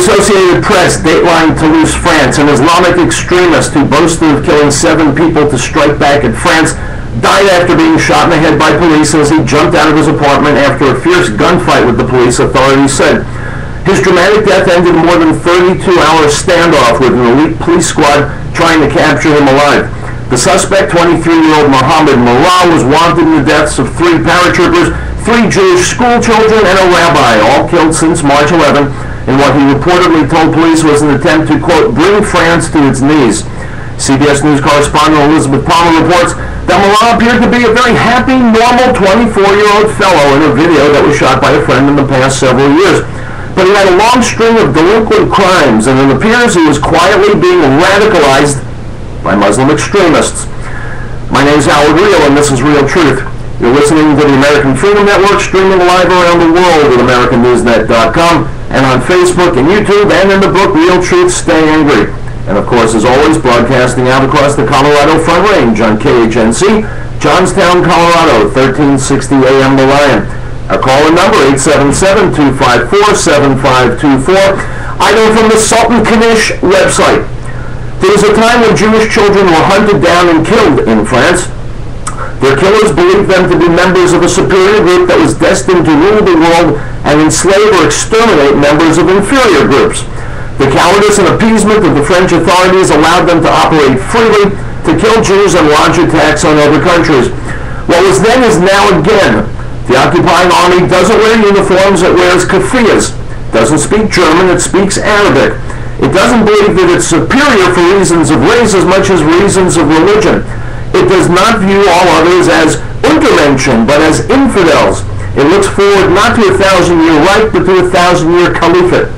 Associated Press, Dateline, Toulouse, France. An Islamic extremist who boasted of killing 7 people to strike back at France died after being shot in the head by police as he jumped out of his apartment after a fierce gunfight with the police, authorities said. His dramatic death ended more than 32-hour standoff with an elite police squad trying to capture him alive. The suspect, 23-year-old Mohammed Mullah, was wanted in the deaths of 3 paratroopers, 3 Jewish school children, and a rabbi, all killed since March 11, in what he reportedly told police was an attempt to, quote, bring France to its knees. CBS News correspondent Elizabeth Palmer reports that Mullah appeared to be a very happy, normal 24-year-old fellow in a video that was shot by a friend in the past several years. But he had a long string of delinquent crimes, and it appears he was quietly being radicalized by Muslim extremists. My name is RIELL, and this is Real Truth. You're listening to the American Freedom Network, streaming live around the world at AmericanNewsNet.com, and on Facebook and YouTube, and in the book Real Truth, Stay Angry. And of course, as always, broadcasting out across the Colorado Front Range on KHNC, Johnstown, Colorado, 1360 AM The Lion. Our call-in number, 877-254-7524. Item from the Sultan Kanish website. There was a time when Jewish children were hunted down and killed in France. Their killers believed them to be members of a superior group that was destined to rule the world and enslave or exterminate members of inferior groups. The cowardice and appeasement of the French authorities allowed them to operate freely, to kill Jews and launch attacks on other countries. What was then is now again. The occupying army doesn't wear uniforms, it wears keffiyehs. Doesn't speak German, it speaks Arabic. It doesn't believe that it's superior for reasons of race as much as reasons of religion. It does not view all others as Untermenschen, but as infidels. It looks forward not to a 1,000-year Reich, but to a 1,000-year Caliphate.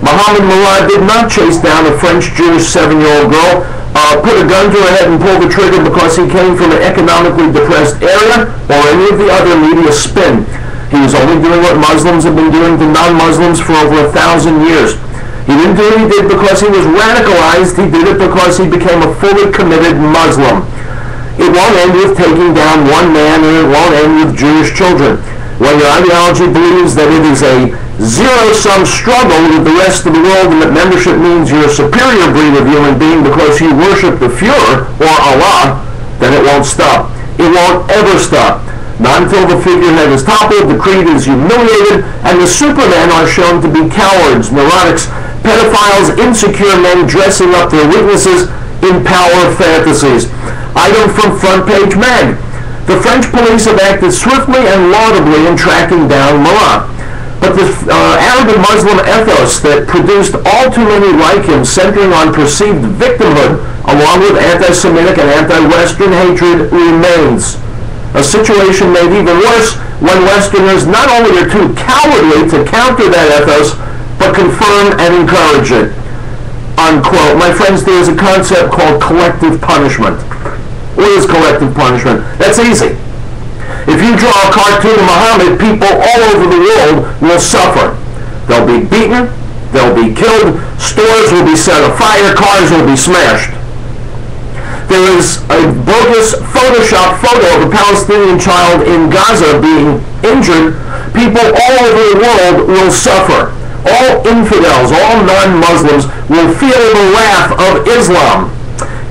Mohammed Mullah did not chase down a French-Jewish 7-year-old girl, put a gun to her head and pull the trigger because he came from an economically depressed area or any of the other media spin. He was only doing what Muslims have been doing to non-Muslims for over 1,000 years. He didn't do what he did because he was radicalized. He did it because he became a fully committed Muslim. It won't end with taking down one man, and it won't end with Jewish children. When your ideology believes that it is a zero-sum struggle with the rest of the world and that membership means you're a superior breed of human being because you worship the Führer or Allah, then it won't stop. It won't ever stop. Not until the figurehead is toppled, the creed is humiliated, and the supermen are shown to be cowards, neurotics, pedophiles, insecure men dressing up their weaknesses in power fantasies. Item from Front Page Mag. The French police have acted swiftly and laudably in tracking down Mullah. But the arrogant Muslim ethos that produced all too many like him, centering on perceived victimhood, along with anti-Semitic and anti-Western hatred, remains. A situation made even worse when Westerners not only are too cowardly to counter that ethos, but confirm and encourage it. Unquote. My friends, there is a concept called collective punishment. What is collective punishment? That's easy. If you draw a cartoon of Muhammad, people all over the world will suffer. They'll be beaten, they'll be killed, stores will be set afire, cars will be smashed. There is a bogus Photoshop photo of a Palestinian child in Gaza being injured. People all over the world will suffer. All infidels, all non-Muslims will feel the wrath of Islam.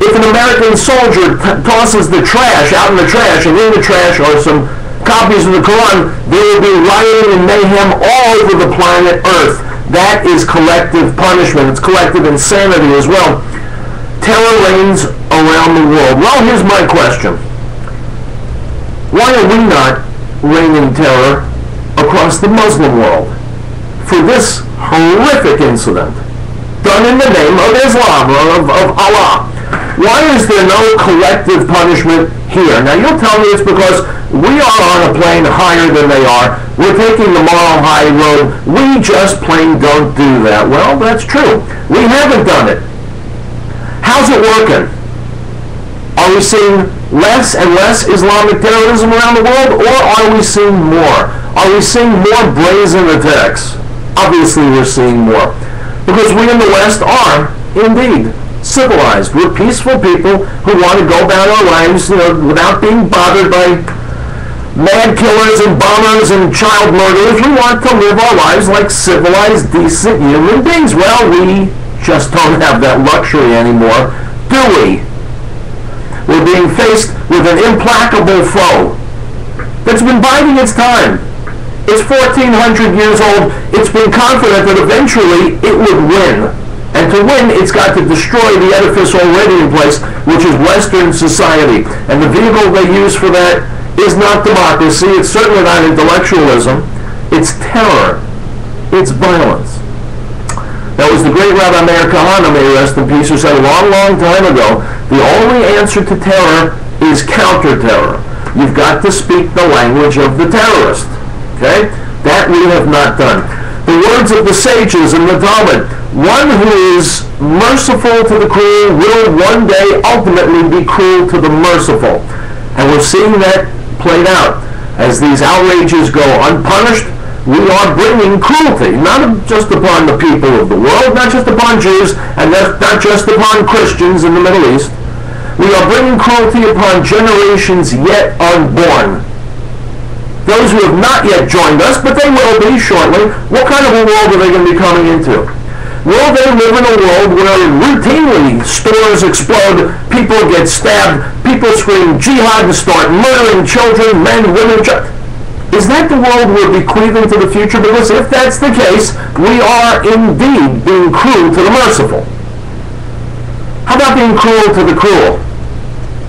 If an American soldier tosses the trash out in the trash, and in the trash are some copies of the Quran, there will be rioting and mayhem all over the planet Earth. That is collective punishment. It's collective insanity as well. Terror reigns around the world. Well, here's my question. Why are we not reigning terror across the Muslim world for this horrific incident done in the name of Islam or of Allah? Why is there no collective punishment here? Now, you'll tell me it's because we are on a plane higher than they are. We're taking the moral high road. We just plain don't do that. Well, that's true. We haven't done it. How's it working? Are we seeing less and less Islamic terrorism around the world, or are we seeing more? Are we seeing more brazen attacks? Obviously, we're seeing more. Because we in the West are, indeed, civilized. We're peaceful people who want to go about our lives, without being bothered by mad killers and bombers and child murderers. We want to live our lives like civilized, decent human beings. Well, we just don't have that luxury anymore, do we? We're being faced with an implacable foe that's been biding its time. It's 1,400 years old. It's been confident that eventually it would win. And to win, it's got to destroy the edifice already in place, which is Western society. And the vehicle they use for that is not democracy. It's certainly not intellectualism. It's terror. It's violence. That was the great Rabbi Meir Kahane, may he rest in peace, who said a long, long time ago, the only answer to terror is counter-terror. You've got to speak the language of the terrorist. Okay? That we have not done. The words of the sages in the Talmud, one who is merciful to the cruel will one day ultimately be cruel to the merciful. And we're seeing that played out. As these outrages go unpunished, we are bringing cruelty, not just upon the people of the world, not just upon Jews, and not just upon Christians in the Middle East. We are bringing cruelty upon generations yet unborn. Those who have not yet joined us, but they will be shortly. What kind of a world are they going to be coming into? Will they live in a world where routinely stores explode, people get stabbed, people scream jihad and start murdering children, men, women, Is that the world we're bequeathing to the future? Because if that's the case, we are indeed being cruel to the merciful. How about being cruel to the cruel?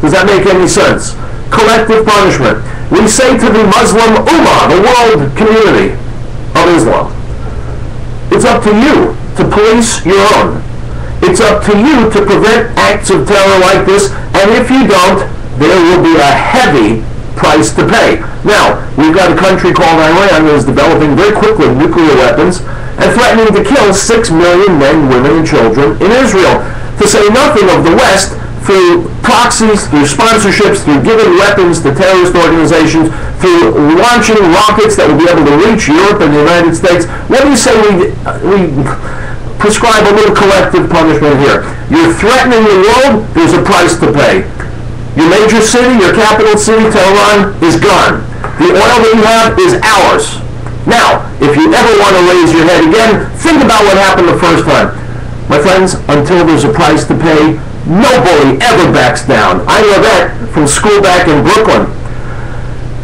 Does that make any sense? Collective punishment. We say to the Muslim Ummah, the world community of Islam, it's up to you to police your own. It's up to you to prevent acts of terror like this, and if you don't, there will be a heavy price to pay. Now, we've got a country called Iran that is developing very quickly nuclear weapons and threatening to kill 6 million men, women, and children in Israel. To say nothing of the West, through proxies, through sponsorships, through giving weapons to terrorist organizations, through launching rockets that will be able to reach Europe and the United States. What do you say we prescribe a little collective punishment here? You're threatening the world, there's a price to pay. Your major city, your capital city, Tehran, is gone. The oil that you have is ours. Now, if you ever want to raise your head again, think about what happened the first time. My friends, until there's a price to pay, no bully ever backs down. I know that from school back in Brooklyn.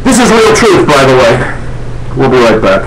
This is real truth, by the way. We'll be right back.